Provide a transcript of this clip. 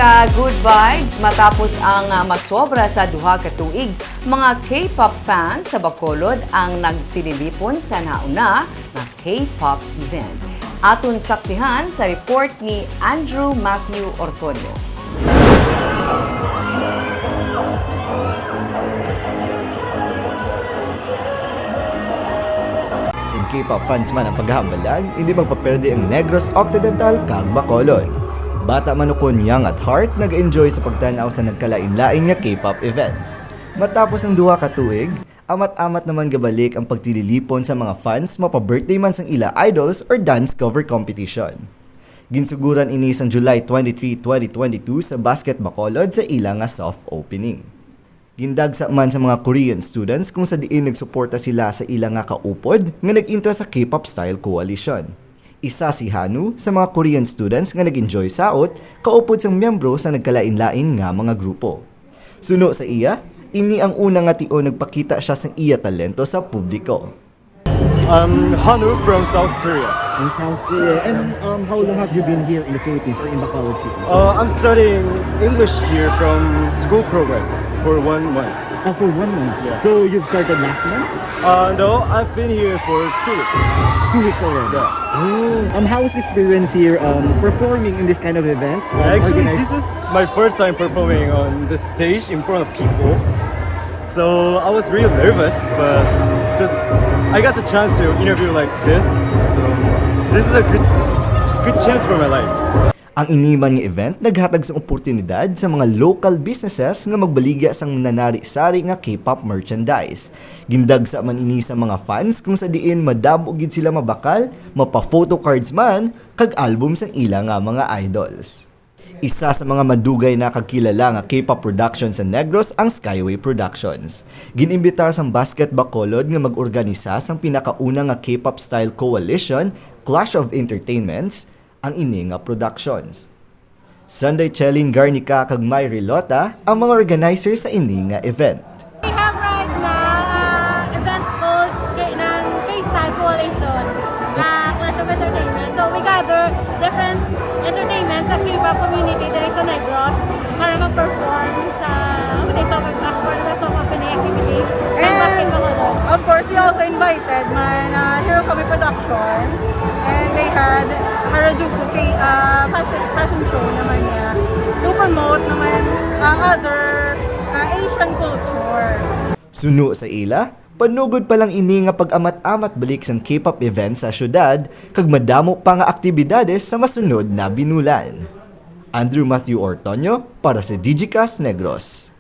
sa good vibes matapos ang masobra sa duha ka tuig. Mga K-pop fans sa Bacolod ang nagtililipon sa nauna na K-pop event. Aton saksihan sa report ni Andrew Matthew Ortonio. Kung K-pop fans man ang paghahambalan, hindi magpaperde ang Negros Occidental kag Bacolod. Bata man o young at heart, nag-enjoy sa pagtanaw sa nagkalain-lain nga K-pop events. Matapos ang duha ka tuig, amat-amat naman gabalik ang pagtililipon sa mga fans mapa-birthday man sang ila idols or dance cover competition. Ginsuguran ini sang July 23, 2022 sa Basket Bacolod sa ila nga soft opening. Gindagsa man sa mga Korean students kung sa diin nagsuporta sila sa ila nga kaupod nga nag-intra sa K-pop style coalition. Isa si Hanu sa mga Korean students nga nag-enjoy saot, kaupod sang miyembro sa nagkalain-lain nga mga grupo. Suno sa iya, ini ang una nga tio nagpakita siya sang iya talento sa publiko. Hanu from South Korea. In South Korea. And how long have you been here in the Philippines or in Bacolod City? I'm studying English here from school program for 1 month. For 1 month? Yeah. So you've started last month? No, I've been here for 2 weeks. 2 weeks already? Yeah. Oh. How was the experience here performing in this kind of event? Actually, this is my first time performing on the stage in front of people. So I was really nervous, but just I got the chance to interview like this. So this is a good chance for my life. Ang iniman nga event naghatag sa oportunidad sa mga local businesses nga magbaligya sang nanari-sari nga K-pop merchandise. Gindagsa man ini sa mga fans kung sa diin madamo gid sila mabakal, mapa-photo cards man kag album sang ila nga mga idols. Isa sa mga madugay na kagkilala nga K-pop production sa Negros ang Skyway Productions. Ginimbitar sang Basket Bacolod nga mag-organisa sang pinakauna nga K-pop style coalition, Clash of Entertainments, ang ini nga productions. Sunday Chelin Garnica kag May Rilota ang mga organizer sa ini nga event. We have right now event called K-Style Coalition, Clash of Entertainment. So we gather different entertainments sa K-pop community there sa Negros para mag-perform sa as part of the soft opening activity sa Basket Bacolod. Of course, we also invited Hero Kami Productions, and they had Harajuku fashion show naman niya to promote naman other Asian culture. Suno sa ila, panugod pa lang ini nga pag-amat-amat balik sang K-pop event sa syudad kag madamo pa nga aktibidades sa masunod na binulan. Andrew Matthew Ortonio para sa Digicast Negros.